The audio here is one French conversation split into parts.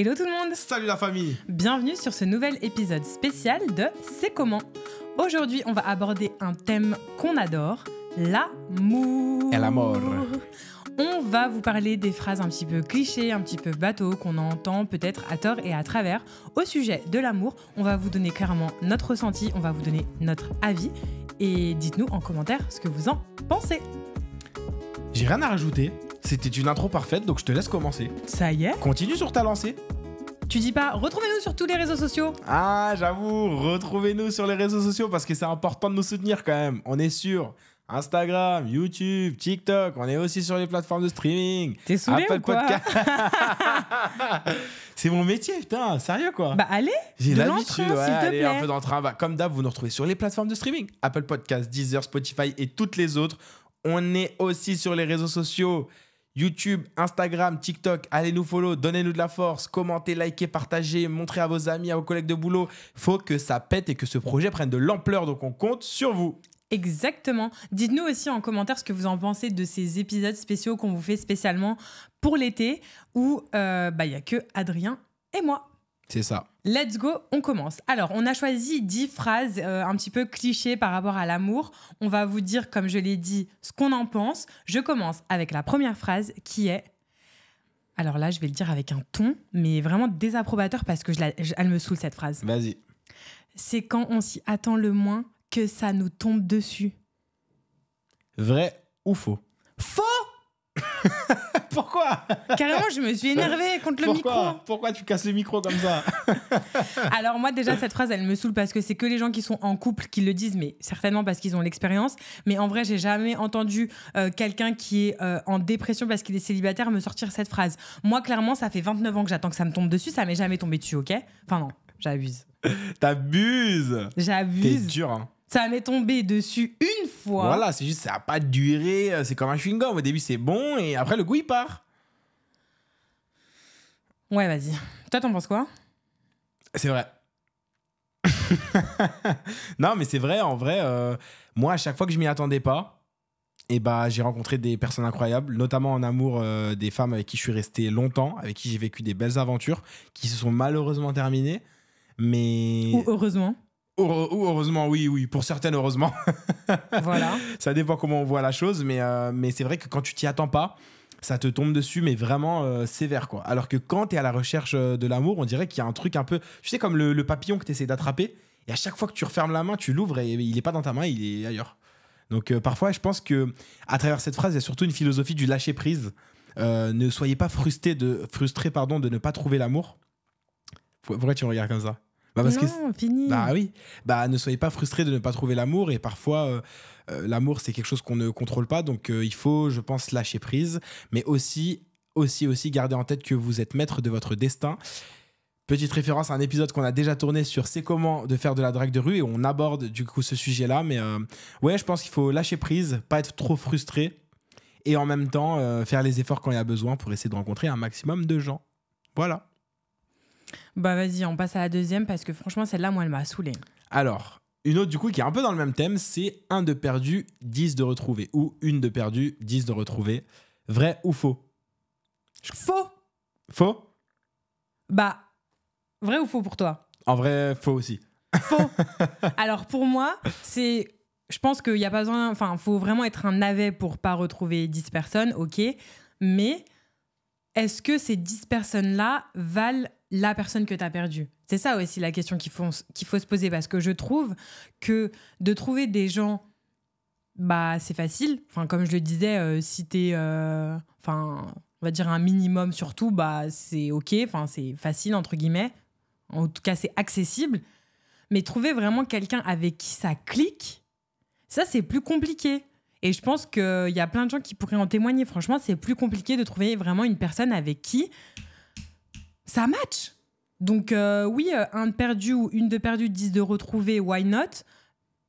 Hello tout le monde! Salut la famille! Bienvenue sur ce nouvel épisode spécial de C'est comment? Aujourd'hui, on va aborder un thème qu'on adore, l'amour. El amor. On va vous parler des phrases un petit peu clichés, un petit peu bateau, qu'on entend peut-être à tort et à travers. Au sujet de l'amour, on va vous donner clairement notre ressenti, on va vous donner notre avis. Et dites-nous en commentaire ce que vous en pensez. J'ai rien à rajouter. C'était une intro parfaite, donc je te laisse commencer. Ça y est? Continue sur ta lancée. Tu dis pas, retrouvez-nous sur tous les réseaux sociaux. Ah, j'avoue, retrouvez-nous sur les réseaux sociaux parce que c'est important de nous soutenir quand même. On est sur Instagram, YouTube, TikTok. On est aussi sur les plateformes de streaming. T'es saoulé Apple ou quoi? C'est mon métier, putain, sérieux quoi. Bah allez, J'ai de l'habitude, l'entrain, s'il te allez, plaît. un peu d'entrain. Bah, comme d'hab, vous nous retrouvez sur les plateformes de streaming. Apple Podcasts, Deezer, Spotify et toutes les autres. On est aussi sur les réseaux sociaux. YouTube, Instagram, TikTok, allez nous follow, donnez-nous de la force, commentez, likez, partagez, montrez à vos amis, à vos collègues de boulot. Faut que ça pète et que ce projet prenne de l'ampleur, donc on compte sur vous. Exactement. Dites-nous aussi en commentaire ce que vous en pensez de ces épisodes spéciaux qu'on vous fait spécialement pour l'été où y a que Adrien et moi. C'est ça. Let's go, on commence. Alors, on a choisi 10 phrases un petit peu clichés par rapport à l'amour. On va vous dire, comme je l'ai dit, ce qu'on en pense. Je commence avec la première phrase qui est... Alors là, je vais le dire avec un ton, mais vraiment désapprobateur parce que elle me saoule cette phrase. Vas-y. C'est quand on s'y attend le moins que ça nous tombe dessus. Vrai ou faux? Faux! Pourquoi? Carrément, je me suis énervée contre le micro. Pourquoi tu casses le micro comme ça? Alors moi, déjà, cette phrase, elle me saoule parce que c'est que les gens qui sont en couple qui le disent, mais certainement parce qu'ils ont l'expérience. Mais en vrai, j'ai jamais entendu quelqu'un qui est en dépression parce qu'il est célibataire me sortir cette phrase. Moi, clairement, ça fait 29 ans que j'attends que ça me tombe dessus. Ça m'est jamais tombé dessus, ok? Enfin non, j'abuse. T'abuses. T'es J'abuse. dur, hein. Ça m'est tombé dessus une fois. Voilà, c'est juste, ça n'a pas duré. C'est comme un chewing-gum. Au début, c'est bon et après, le goût, il part. Ouais, vas-y. Toi, t'en penses quoi? C'est vrai. Non, mais c'est vrai, en vrai, moi, à chaque fois que je m'y attendais pas, j'ai rencontré des personnes incroyables, notamment en amour, des femmes avec qui je suis resté longtemps, avec qui j'ai vécu des belles aventures, qui se sont malheureusement terminées. Mais... Ou heureusement. Ou heureusement, oui, pour certaines, heureusement. Voilà. Ça dépend comment on voit la chose, mais c'est vrai que quand tu t'y attends pas, ça te tombe dessus, mais vraiment sévère, quoi. Alors que quand tu es à la recherche de l'amour, on dirait qu'il y a un truc un peu... Tu sais, comme le papillon que tu essaies d'attraper, et à chaque fois que tu refermes la main, tu l'ouvres et il n'est pas dans ta main, il est ailleurs. Donc parfois, je pense que à travers cette phrase, il y a surtout une philosophie du lâcher-prise. Ne soyez pas frustrés de ne pas trouver l'amour. Pourquoi tu me regardes comme ça? Fini. Bah oui, ne soyez pas frustrés de ne pas trouver l'amour et parfois l'amour c'est quelque chose qu'on ne contrôle pas, donc il faut, je pense, lâcher prise, mais aussi garder en tête que vous êtes maître de votre destin. Petite référence à un épisode qu'on a déjà tourné sur c'est comment de faire de la drague de rue et on aborde du coup ce sujet-là, mais ouais, je pense qu'il faut lâcher prise, pas être trop frustré et en même temps faire les efforts quand il y a besoin pour essayer de rencontrer un maximum de gens. Voilà. Bah vas-y, on passe à la deuxième parce que franchement, celle-là, moi, elle m'a saoulée. Alors, une autre du coup qui est un peu dans le même thème, c'est 1 de perdu, 10 de retrouvé. Ou 1 de perdu, 10 de retrouvé. Vrai ou faux? Faux! Faux? Bah, vrai ou faux pour toi? En vrai, faux aussi. Faux! Alors pour moi, c'est... Je pense qu'il n'y a pas besoin... Enfin, il faut vraiment être un navet pour pas retrouver 10 personnes, ok. Mais est-ce que ces 10 personnes-là valent la personne que tu as perdue? C'est ça aussi la question qu'il faut se poser, parce que je trouve que de trouver des gens, c'est facile. Enfin, comme je le disais, si t'es, on va dire un minimum surtout, c'est ok. Enfin, c'est facile entre guillemets. En tout cas, c'est accessible. Mais trouver vraiment quelqu'un avec qui ça clique, ça c'est plus compliqué. Et je pense qu'il y a plein de gens qui pourraient en témoigner. Franchement, c'est plus compliqué de trouver vraiment une personne avec qui ça match. Donc oui, 1 de perdu ou 1 de perdu, 10 de retrouvé, why not?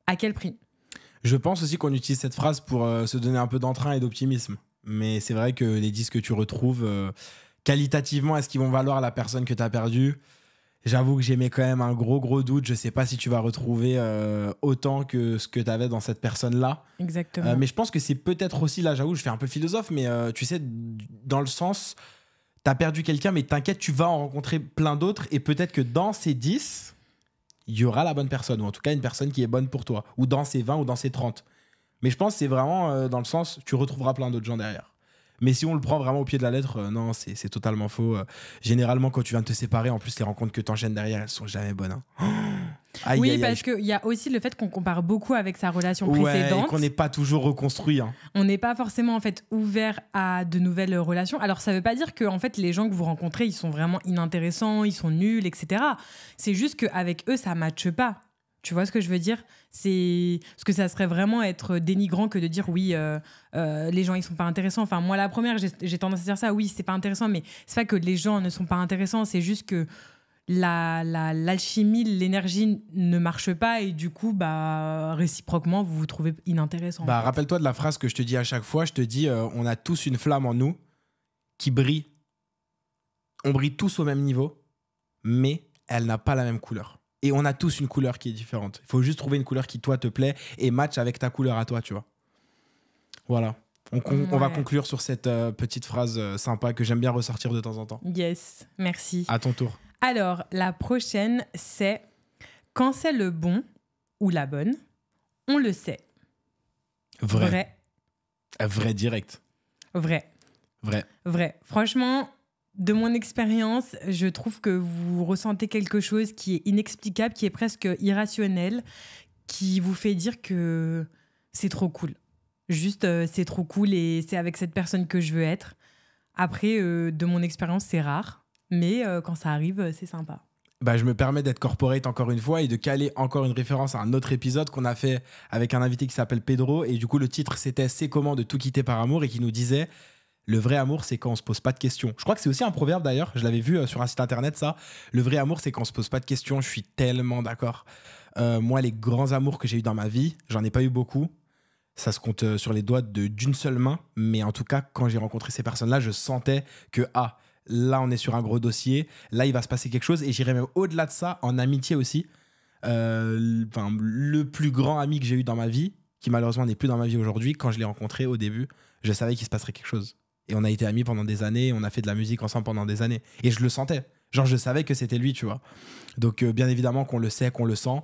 À quel prix? Je pense aussi qu'on utilise cette phrase pour se donner un peu d'entrain et d'optimisme. Mais c'est vrai que les 10 que tu retrouves, qualitativement, est-ce qu'ils vont valoir la personne que tu as perdue? J'avoue que j'aimais quand même un gros doute. Je sais pas si tu vas retrouver autant que ce que tu avais dans cette personne-là. Exactement. Mais je pense que c'est peut-être aussi, là j'avoue, je fais un peu philosophe, mais tu sais, dans le sens... T'as perdu quelqu'un, mais t'inquiète, tu vas en rencontrer plein d'autres et peut-être que dans ces 10, il y aura la bonne personne, ou en tout cas une personne qui est bonne pour toi, ou dans ces 20 ou dans ces 30. Mais je pense que c'est vraiment dans le sens, tu retrouveras plein d'autres gens derrière. Mais si on le prend vraiment au pied de la lettre, non, c'est totalement faux. Généralement, quand tu viens de te séparer, en plus, les rencontres que t'enchaînes derrière, elles sont jamais bonnes. Hein. Aïe, oui, aïe, parce qu'il y a aussi le fait qu'on compare beaucoup avec sa relation ouais, précédente. et qu'on n'est pas toujours reconstruit. Hein. On n'est pas forcément en fait ouvert à de nouvelles relations. Alors ça veut pas dire que en fait les gens que vous rencontrez ils sont vraiment inintéressants, ils sont nuls, etc. C'est juste qu'avec eux ça matche pas. Tu vois ce que je veux dire? C'est parce que ça serait vraiment être dénigrant que de dire oui les gens ils sont pas intéressants. Enfin moi la première j'ai tendance à dire ça, oui c'est pas intéressant, mais c'est pas que les gens ne sont pas intéressants, c'est juste que l'alchimie, l'énergie ne marche pas et du coup, réciproquement, vous vous trouvez inintéressant. Rappelle-toi de la phrase que je te dis à chaque fois. Je te dis, on a tous une flamme en nous qui brille. On brille tous au même niveau, mais elle n'a pas la même couleur. Et on a tous une couleur qui est différente. Il faut juste trouver une couleur qui, toi, te plaît et match avec ta couleur à toi, tu vois. Voilà. On va conclure sur cette petite phrase sympa que j'aime bien ressortir de temps en temps. Yes, merci. À ton tour. Alors, la prochaine, c'est quand c'est le bon ou la bonne, on le sait. Vrai. Vrai direct. Vrai. Franchement, de mon expérience, je trouve que vous ressentez quelque chose qui est inexplicable, qui est presque irrationnel, qui vous fait dire que c'est trop cool. Juste, c'est trop cool et c'est avec cette personne que je veux être. Après, de mon expérience, c'est rare. Mais quand ça arrive, c'est sympa. Je me permets d'être corporate encore une fois et de caler encore une référence à un autre épisode qu'on a fait avec un invité qui s'appelle Pedro. Et du coup, le titre, c'était « C'est comment de tout quitter par amour ?» et qui nous disait « Le vrai amour, c'est quand on se pose pas de questions. » Je crois que c'est aussi un proverbe d'ailleurs. Je l'avais vu sur un site internet, ça. Le vrai amour, c'est quand on se pose pas de questions. Je suis tellement d'accord. Moi, les grands amours que j'ai eu dans ma vie, j'en ai pas eu beaucoup. Ça se compte sur les doigts d'une seule main. Mais en tout cas, quand j'ai rencontré ces personnes-là, je sentais que là, on est sur un gros dossier. Là, il va se passer quelque chose. Et j'irais même au-delà de ça, en amitié aussi. Le plus grand ami que j'ai eu dans ma vie, qui malheureusement n'est plus dans ma vie aujourd'hui, quand je l'ai rencontré au début, je savais qu'il se passerait quelque chose. Et on a été amis pendant des années. On a fait de la musique ensemble pendant des années. Et je le sentais. Genre, je savais que c'était lui, tu vois. Donc, bien évidemment qu'on le sait, qu'on le sent.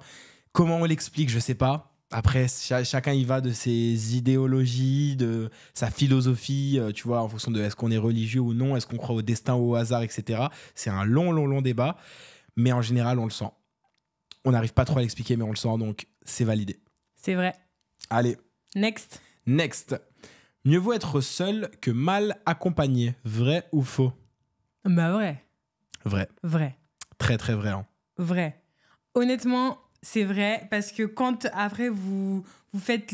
Comment on l'explique, je sais pas. Après, chacun y va de ses idéologies, de sa philosophie, tu vois, en fonction de est-ce qu'on est religieux ou non, est-ce qu'on croit au destin ou au hasard, etc. C'est un long débat, mais en général, on le sent. On n'arrive pas trop à l'expliquer, mais on le sent, donc c'est validé. C'est vrai. Allez. Next. Mieux vaut être seul que mal accompagné. Vrai ou faux? Vrai. Vrai. Très, très vrai. Hein. Vrai. Honnêtement... C'est vrai, parce que quand après vous faites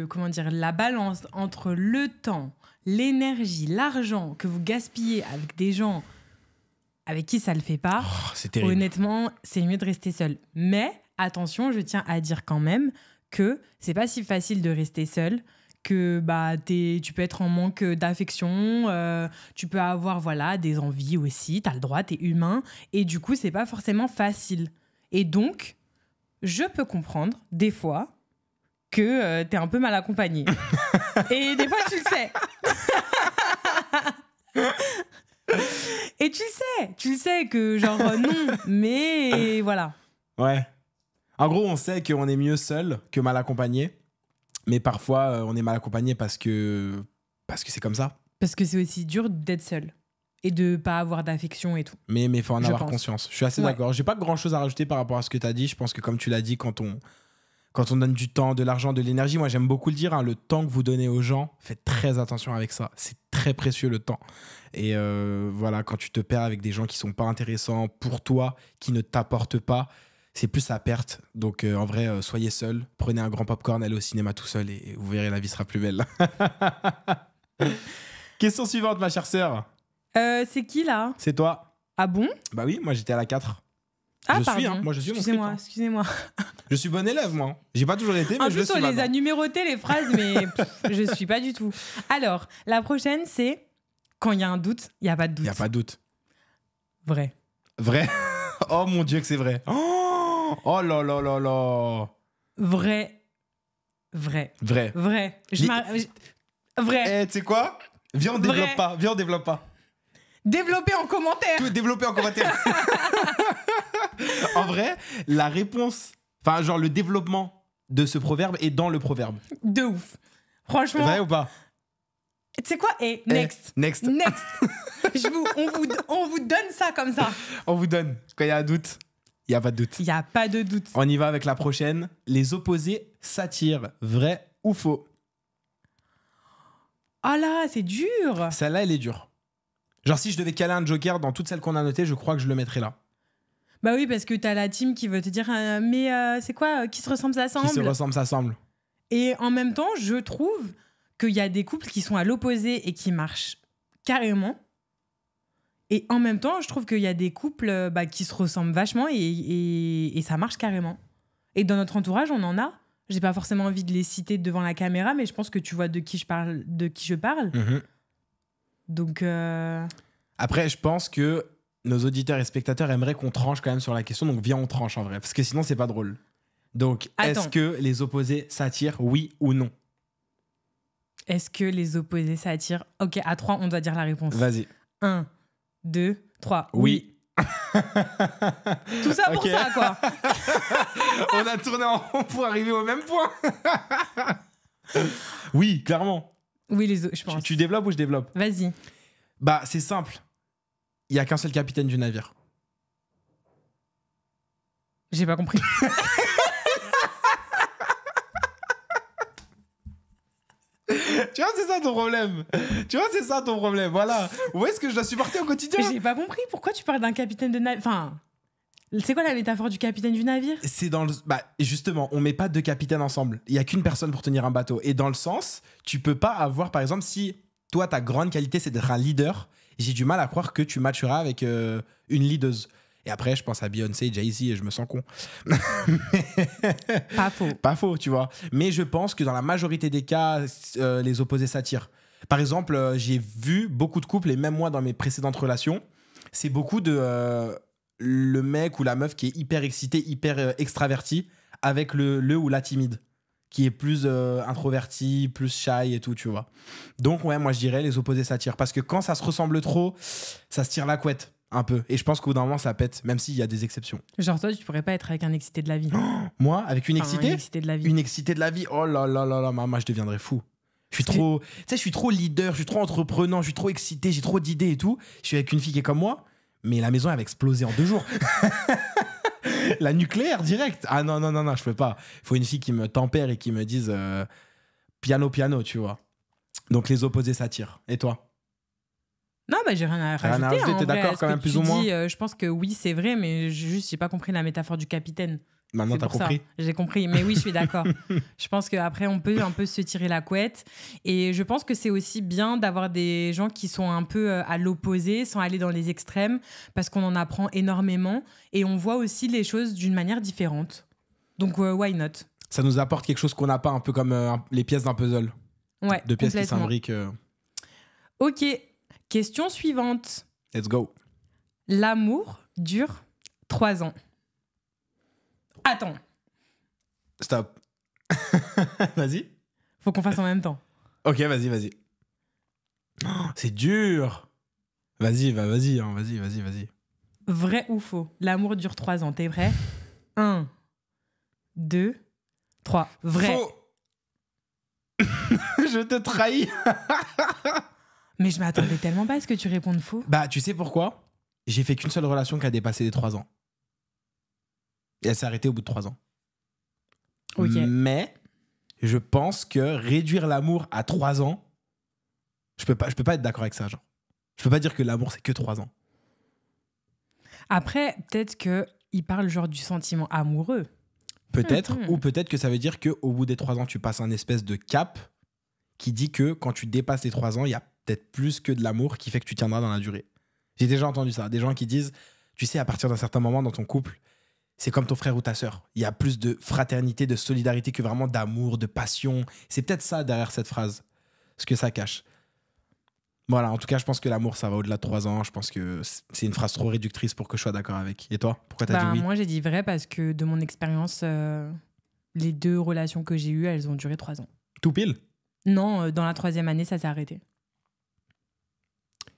comment dire, la balance entre le temps, l'énergie, l'argent que vous gaspillez avec des gens avec qui ça le fait pas, c'est terrible. Honnêtement, c'est mieux de rester seul. Mais attention, je tiens à dire quand même que c'est pas si facile de rester seul, que tu peux être en manque d'affection, tu peux avoir des envies aussi, t'as le droit, t'es humain, et du coup c'est pas forcément facile. Et donc je peux comprendre des fois que t'es un peu mal accompagné. Et des fois tu le sais. Et tu le sais que genre non, mais voilà. Ouais. En gros on sait qu'on est mieux seul que mal accompagné. Mais parfois, on est mal accompagné parce que c'est comme ça. Parce que c'est aussi dur d'être seul et de pas avoir d'affection et tout. Mais il faut en avoir conscience. Je suis assez d'accord. J'ai pas grand-chose à rajouter par rapport à ce que tu as dit. Je pense que comme tu l'as dit, quand on donne du temps, de l'argent, de l'énergie, moi j'aime beaucoup le dire, hein, le temps que vous donnez aux gens, faites très attention avec ça. C'est très précieux le temps. Et voilà, quand tu te perds avec des gens qui sont pas intéressants pour toi, qui ne t'apportent pas, c'est plus à perte. Donc en vrai, soyez seul, prenez un grand popcorn, allez au cinéma tout seul et vous verrez, la vie sera plus belle. Question suivante, ma chère sœur. C'est qui là? C'est toi. Ah bon? Bah oui, moi j'étais à la 4. Ah je pardon. suis, hein. Moi je suis. Excusez-moi. Je suis bon élève, moi. J'ai pas toujours été, mais je le suis. En plus, on les maintenant. a numérotées les phrases, mais je suis pas du tout. Alors, la prochaine, c'est quand il y a un doute, il y a pas de doute. Il y a pas de doute. Vrai. Oh mon Dieu que c'est vrai. Oh là là là là. Vrai. Vrai. Vrai. Eh, tu sais quoi? Viens, on développe Vrai. pas. Viens, on développe pas. Développez en commentaire. Tout est développé en commentaire. En vrai, la réponse, enfin, genre le développement de ce proverbe est dans le proverbe. De ouf. Franchement, Vrai ou pas? tu sais quoi? Next. Next. Next. On vous donne ça comme ça. On vous donne. Quand il y a un doute, il n'y a pas de doute. Il n'y a pas de doute. On y va avec la prochaine. Les opposés s'attirent. Vrai ou faux? Oh là, c'est dur. Celle-là, elle est dure. Genre, si je devais caler un joker dans toutes celles qu'on a notées, je crois que je le mettrais là. Bah oui, parce que t'as la team qui veut te dire c'est quoi, qui se ressemble, ça Qui se semble. ressemble, ça semble. Et en même temps, je trouve qu'il y a des couples qui sont à l'opposé et qui marchent carrément. Et en même temps, je trouve qu'il y a des couples qui se ressemblent vachement et ça marche carrément. Et dans notre entourage, on en a. J'ai pas forcément envie de les citer devant la caméra, mais je pense que tu vois de qui je parle. Mhm. Donc, Après, je pense que nos auditeurs et spectateurs aimeraient qu'on tranche quand même sur la question. Donc, viens, on tranche en vrai. Parce que sinon, c'est pas drôle. Donc, Attends. est-ce que les opposés s'attirent, oui ou non? est-ce que les opposés s'attirent? Ok, à 3, on doit dire la réponse. Vas-y. 1, 2, 3. Oui. Tout ça pour Ok. ça, quoi. On a tourné en rond pour arriver au même point. Oui, clairement. Oui, je Tu, pense. tu développes ou je développe? Vas-y. Bah, c'est simple. Il n'y a qu'un seul capitaine du navire. J'ai pas compris. Tu vois, c'est ça ton problème. Tu vois, c'est ça ton problème. Voilà. Où est-ce que je dois supporter au quotidien? J'ai pas compris. Pourquoi tu parles d'un capitaine de navire? Enfin, c'est quoi la métaphore du capitaine du navire? C'est dans le... Bah, justement, on met pas deux capitaines ensemble. Il y a qu'une personne pour tenir un bateau. Et dans le sens, tu peux pas avoir, par exemple, si toi, ta grande qualité, c'est d'être un leader, j'ai du mal à croire que tu matcheras avec une leaduse. Et après, je pense à Beyoncé, Jay-Z et je me sens con. Pas faux. Pas faux, tu vois. Mais je pense que dans la majorité des cas, les opposés s'attirent. Par exemple, j'ai vu beaucoup de couples, et même moi dans mes précédentes relations, c'est beaucoup de le mec ou la meuf qui est hyper excité, hyper extraverti, avec le ou la timide, qui est plus introverti, plus shy et tout, tu vois. Donc ouais, moi je dirais les opposés s'attirent. Parce que quand ça se ressemble trop, ça se tire la couette un peu. Et je pense qu'au bout d'un moment, ça pète, même s'il y a des exceptions. Genre, toi, tu pourrais pas être avec un excité de la vie. Moi, avec une Enfin, excitée, une excité de la vie. une excitée de la vie, oh là là là là, moi je deviendrais fou. Je suis trop, tu sais, je suis trop leader, je suis trop entreprenant, je suis trop excité, j'ai trop d'idées et tout. Je suis avec une fille qui est comme moi, mais la maison elle va exploser en 2 jours. La nucléaire direct. Ah non non non non, je peux pas. Il faut une fille qui me tempère et qui me dise piano piano, tu vois. Donc les opposés s'attirent. Et toi? Non, bah j'ai rien à Rien à rajouter. rajouter, en t'es vrai. d'accord Ce quand que même, plus tu ou moins dis, je pense que oui, c'est vrai, mais juste, j'ai pas compris la métaphore du capitaine. Maintenant C'est t'as pour ça. compris. J'ai compris, mais oui, je suis d'accord. Je pense qu'après, on peut un peu se tirer la couette. Et je pense que c'est aussi bien d'avoir des gens qui sont un peu à l'opposé, sans aller dans les extrêmes, parce qu'on en apprend énormément. Et on voit aussi les choses d'une manière différente. Donc, why not? Ça nous apporte quelque chose qu'on n'a pas, un peu comme les pièces d'un puzzle. Ouais, Deux pièces qui complètement. s'imbriquent. Ok, question suivante. Let's go. L'amour dure 3 ans. Attends, Stop. Vas-y. faut qu'on fasse en même temps. Ok, vas-y, vas-y. Oh, c'est dur. Vas-y, vas-y, hein, vas-y. Vrai ou faux? L'amour dure 3 ans, t'es prêt? 1, 2, 3. Vrai. Faux. Je te trahis. Mais je m'attendais tellement pas à ce que tu répondes faux. Bah, tu sais pourquoi? J'ai fait qu'une seule relation qui a dépassé les 3 ans. Et elle s'est arrêtée au bout de 3 ans. Ok. Mais je pense que réduire l'amour à 3 ans, je peux pas être d'accord avec ça, genre. Je peux pas dire que l'amour, c'est que 3 ans. Après, peut-être qu'il parle genre du sentiment amoureux. Peut-être, Mhm. ou peut-être que ça veut dire qu'au bout des 3 ans, tu passes un espèce de cap qui dit que quand tu dépasses les 3 ans, il y a peut-être plus que de l'amour qui fait que tu tiendras dans la durée. J'ai déjà entendu ça. Des gens qui disent, tu sais, à partir d'un certain moment dans ton couple, c'est comme ton frère ou ta sœur. Il y a plus de fraternité, de solidarité que vraiment d'amour, de passion. C'est peut-être ça derrière cette phrase, ce que ça cache. Voilà, en tout cas, je pense que l'amour, ça va au-delà de 3 ans. Je pense que c'est une phrase trop réductrice pour que je sois d'accord avec. Et toi, pourquoi t'as dit oui? Moi, j'ai dit vrai parce que de mon expérience, les 2 relations que j'ai eues, elles ont duré 3 ans. Tout pile? Non, dans la 3e année, ça s'est arrêté.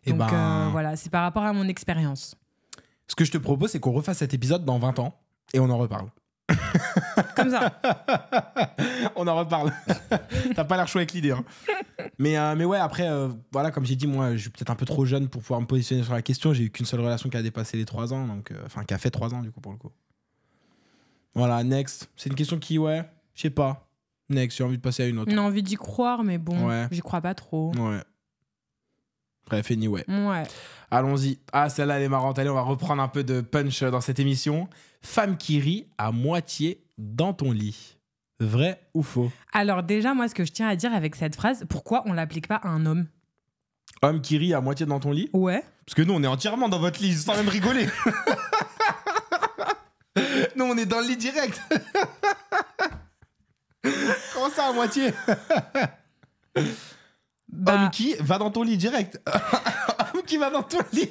Et Donc voilà, c'est par rapport à mon expérience. Ce que je te propose, c'est qu'on refasse cet épisode dans 20 ans et on en reparle. Comme ça. On en reparle. T'as pas l'air chaud avec l'idée. Hein. Mais ouais, après, voilà, comme j'ai dit, moi, je suis peut-être un peu trop jeune pour pouvoir me positionner sur la question. J'ai eu qu'une seule relation qui a dépassé les 3 ans, donc, enfin, qui a fait 3 ans, du coup, pour le coup. Voilà, next. C'est une question qui, ouais, je sais pas. Next, j'ai envie de passer à une autre. On a envie d'y croire, mais bon, j'y crois pas trop. Ouais. Bref, anyway. Ouais. Allons-y. Ah, celle-là, elle est marrante. Allez, on va reprendre un peu de punch dans cette émission. Femme qui rit à moitié dans ton lit. Vrai ou faux? Alors déjà, moi, ce que je tiens à dire avec cette phrase, pourquoi on l'applique pas à un homme? Homme qui rit à moitié dans ton lit? Ouais. Parce que nous, on est entièrement dans votre lit, sans même rigoler. Nous, on est dans le lit direct. Comment ça, à moitié? Homme qui va dans ton lit direct. Homme qui va dans ton lit.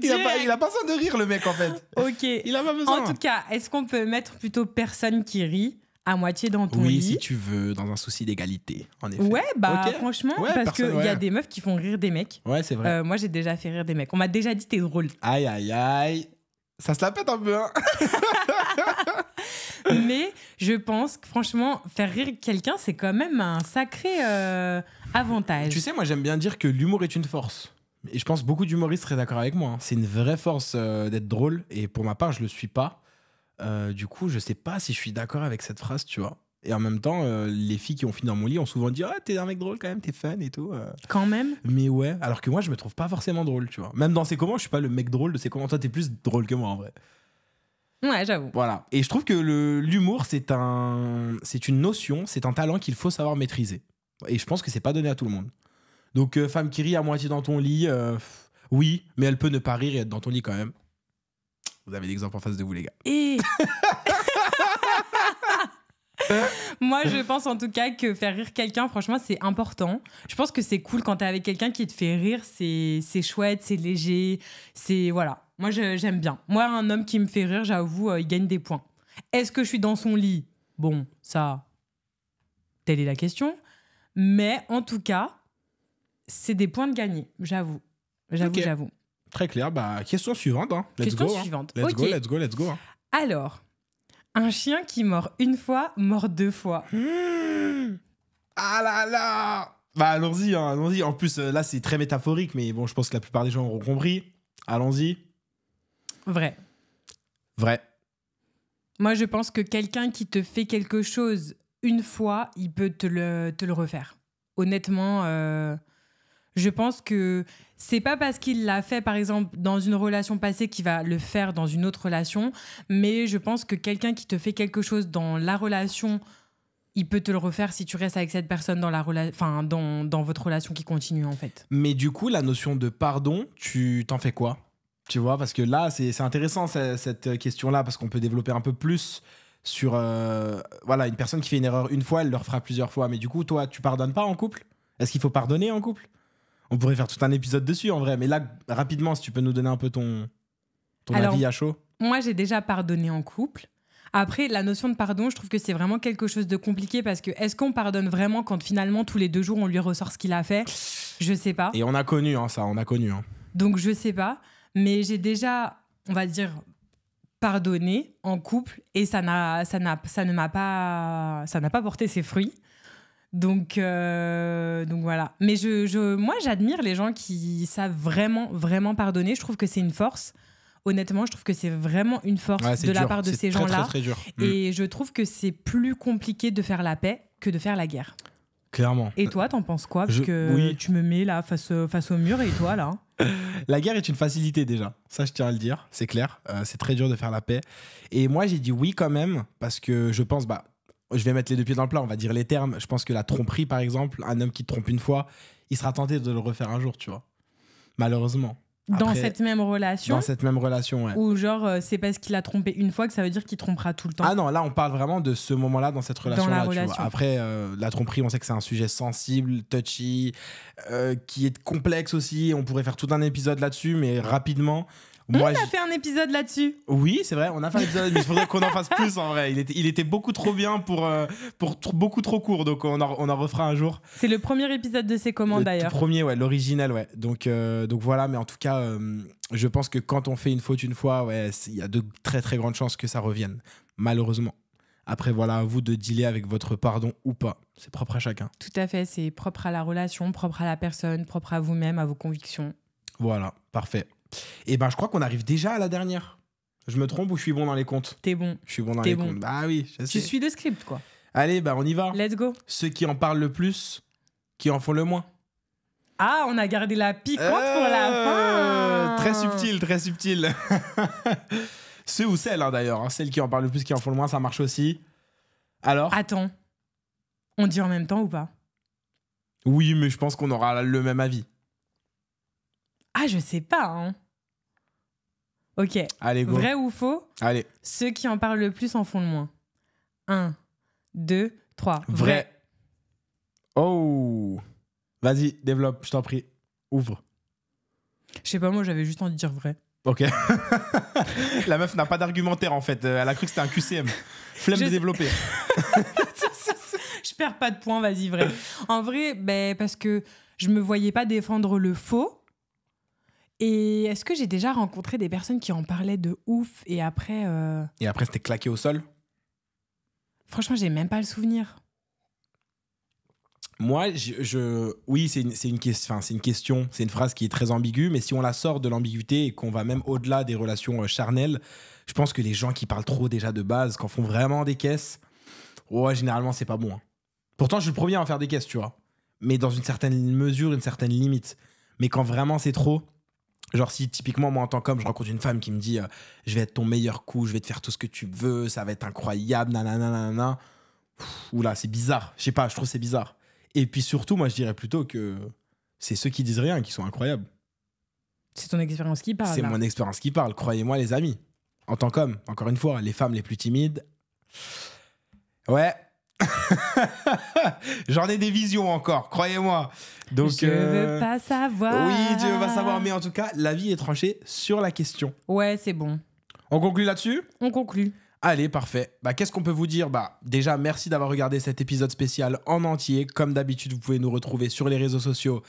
Il a pas besoin de rire, le mec, en fait. Ok. Il a pas besoin. En tout cas, est-ce qu'on peut mettre plutôt personne qui rit à moitié dans ton lit? Oui, si tu veux, dans un souci d'égalité, en effet. Ouais, bah okay. franchement, ouais, parce qu'il y a des meufs qui font rire des mecs. Ouais, c'est vrai. Moi, j'ai déjà fait rire des mecs. On m'a déjà dit t'es drôle. Aïe, aïe, aïe. Ça se la pète un peu, hein. Mais je pense que franchement, faire rire quelqu'un, c'est quand même un sacré avantage. Tu sais, moi, j'aime bien dire que l'humour est une force. Et je pense que beaucoup d'humoristes seraient d'accord avec moi. Hein. C'est une vraie force d'être drôle. Et pour ma part, je le suis pas. Du coup, je sais pas si je suis d'accord avec cette phrase, tu vois. Et en même temps, les filles qui ont fini dans mon lit ont souvent dit « Ah, t'es un mec drôle quand même, t'es fun et tout. » Quand même. Mais ouais, alors que moi, je me trouve pas forcément drôle, tu vois. Même dans C'est Comment, je suis pas le mec drôle de C'est Comment. Toi, t'es plus drôle que moi, en vrai. Ouais, j'avoue. Voilà. Et je trouve que l'humour, c'est une notion, c'est un talent qu'il faut savoir maîtriser. Et je pense que c'est pas donné à tout le monde. Donc, femme qui rit à moitié dans ton lit, oui, mais elle peut ne pas rire et être dans ton lit quand même. Vous avez l'exemple en face de vous, les gars. Et moi, je pense en tout cas que faire rire quelqu'un, franchement, c'est important. Je pense que c'est cool quand t'es avec quelqu'un qui te fait rire. C'est chouette, c'est léger. C'est voilà. Moi, j'aime bien. Moi, un homme qui me fait rire, j'avoue, il gagne des points. Est-ce que je suis dans son lit? Bon, ça, telle est la question. Mais en tout cas, c'est des points de gagner. J'avoue. Okay. J'avoue. Très clair. Bah, question suivante. Hein. Question suivante. Let's go. Hein. Alors, un chien qui mord une fois, mord 2 fois. Ah là là. Bah, allons-y. En plus, là, c'est très métaphorique, mais bon, je pense que la plupart des gens auront compris. Allons-y. Vrai. Moi, je pense que quelqu'un qui te fait quelque chose une fois, il peut te le refaire. Honnêtement, je pense que c'est pas parce qu'il l'a fait, par exemple, dans une relation passée qu'il va le faire dans une autre relation, mais je pense que quelqu'un qui te fait quelque chose dans la relation, il peut te le refaire si tu restes avec cette personne dans dans votre relation qui continue, en fait. Mais du coup, la notion de pardon, tu t'en fais quoi? Tu vois, parce que là, c'est intéressant cette question-là, parce qu'on peut développer un peu plus sur voilà, une personne qui fait une erreur une fois, elle le refera plusieurs fois. Mais du coup, toi, tu pardonnes pas en couple? Est-ce qu'il faut pardonner en couple? On pourrait faire tout un épisode dessus, en vrai. Mais là, rapidement, si tu peux nous donner un peu ton avis à chaud. Moi, j'ai déjà pardonné en couple. Après, la notion de pardon, je trouve que c'est vraiment quelque chose de compliqué parce que est-ce qu'on pardonne vraiment quand finalement, tous les 2 jours, on lui ressort ce qu'il a fait? Je sais pas. Et on a connu ça, on a connu. Hein. Donc, je sais pas. Mais j'ai déjà, on va dire, pardonné en couple et ça n'a pas porté ses fruits. Donc voilà. Mais moi, j'admire les gens qui savent vraiment, vraiment pardonner. Je trouve que c'est une force. Honnêtement, je trouve que c'est vraiment une force de la part de ces gens-là. C'est très, très dur. Et je trouve que c'est plus compliqué de faire la paix que de faire la guerre. Clairement. Et toi, t'en penses quoi? Parce que tu me mets là face au mur et toi, là? La guerre est une facilité déjà. Ça, je tiens à le dire. C'est clair. C'est très dur de faire la paix. Et moi, j'ai dit oui quand même parce que je pense... je vais mettre les 2 pieds dans le plat, on va dire les termes. Je pense que la tromperie, par exemple, un homme qui te trompe une fois, il sera tenté de le refaire un jour, tu vois. Malheureusement. Dans Après, cette même relation. Dans cette même relation, ouais. Ou genre, c'est parce qu'il a trompé une fois que ça veut dire qu'il trompera tout le temps. Ah non, là, on parle vraiment de ce moment-là dans cette relation-là. Dans la tu relation. vois. Après, la tromperie, on sait que c'est un sujet sensible, touchy, qui est complexe aussi. On pourrait faire tout un épisode là-dessus, mais rapidement. On a fait un épisode là-dessus. Oui, c'est vrai, on a fait un épisode, mais il faudrait qu'on en fasse plus en vrai. Il était beaucoup trop bien pour beaucoup trop court, donc on en refera un jour. C'est le premier épisode de C'est comment d'ailleurs. Le premier, ouais, l'original, ouais. Donc voilà, mais en tout cas, je pense que quand on fait une faute une fois, ouais, il y a de très très grandes chances que ça revienne, malheureusement. Après, voilà, à vous de dealer avec votre pardon ou pas. C'est propre à chacun. Tout à fait, c'est propre à la relation, propre à la personne, propre à vous-même, à vos convictions. Voilà, parfait. Et ben, je crois qu'on arrive déjà à la dernière. Je me trompe ou je suis bon dans les comptes? T'es bon. Je suis bon dans les comptes. Bah oui, je sais. Tu suis le script, quoi. Allez, bah on y va. Let's go. Ceux qui en parlent le plus, qui en font le moins. Ah, on a gardé la piquante pour la fin. Très subtil, très subtil. Ceux ou celles, hein, d'ailleurs. Hein, celles qui en parlent le plus, qui en font le moins, ça marche aussi. Alors? Attends. On dit en même temps ou pas? Oui, mais je pense qu'on aura le même avis. Ah, je sais pas, hein. Ok. Allez, go. Vrai ou faux? Allez. Ceux qui en parlent le plus en font le moins. 1, 2, 3. Vrai. Oh. Vas-y, développe, je t'en prie. Ouvre. Je sais pas, moi j'avais juste envie de dire vrai. Ok. La meuf n'a pas d'argumentaire en fait. Elle a cru que c'était un QCM. Flemme de développer. Je perds pas de points, vas-y, vrai. En vrai, parce que je me voyais pas défendre le faux. Et est-ce que j'ai déjà rencontré des personnes qui en parlaient de ouf et après... Et après, c'était claqué au sol? Franchement, j'ai même pas le souvenir. Moi, oui, c'est une question, c'est une phrase qui est très ambiguë, mais si on la sort de l'ambiguïté et qu'on va même au-delà des relations charnelles, je pense que les gens qui parlent trop déjà de base, qu'en font vraiment des caisses, ouais, généralement, c'est pas bon. Hein. Pourtant, je suis le premier à en faire des caisses, tu vois. Mais dans une certaine mesure, une certaine limite. Mais quand vraiment c'est trop... Genre si typiquement moi en tant qu'homme je rencontre une femme qui me dit je vais être ton meilleur coup, je vais te faire tout ce que tu veux, ça va être incroyable, nanana, oula c'est bizarre, je sais pas, je trouve c'est bizarre. Et puis surtout moi je dirais plutôt que c'est ceux qui disent rien qui sont incroyables. C'est ton expérience qui parle. C'est là. mon expérience qui parle, croyez-moi les amis. En tant qu'homme, encore une fois, les femmes les plus timides, ouais. J'en ai des visions encore, croyez-moi. Donc, je veux pas savoir. Oui, je veux pas savoir, mais en tout cas, l'avis est tranché sur la question. Ouais, c'est bon. On conclut là-dessus? On conclut. Allez, parfait. Qu'est-ce qu'on peut vous dire? Déjà, merci d'avoir regardé cet épisode spécial en entier. Comme d'habitude, vous pouvez nous retrouver sur les réseaux sociaux,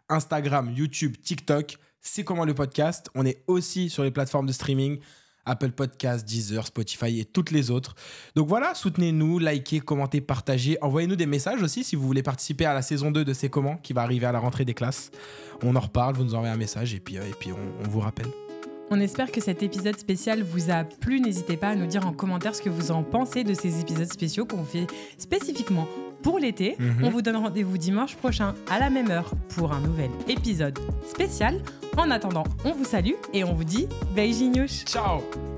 Instagram, YouTube, TikTok. C'est comment le podcast. On est aussi sur les plateformes de streaming. Apple Podcasts, Deezer, Spotify et toutes les autres. Donc voilà, soutenez-nous, likez, commentez, partagez. Envoyez-nous des messages aussi si vous voulez participer à la saison 2 de C'est comment qui va arriver à la rentrée des classes. On en reparle, vous nous envoyez un message et puis on vous rappelle. On espère que cet épisode spécial vous a plu. N'hésitez pas à nous dire en commentaire ce que vous en pensez de ces épisodes spéciaux qu'on fait spécifiquement pour l'été. On vous donne rendez-vous dimanche prochain à la même heure pour un nouvel épisode spécial. En attendant, on vous salue et on vous dit beijinhos. Ciao!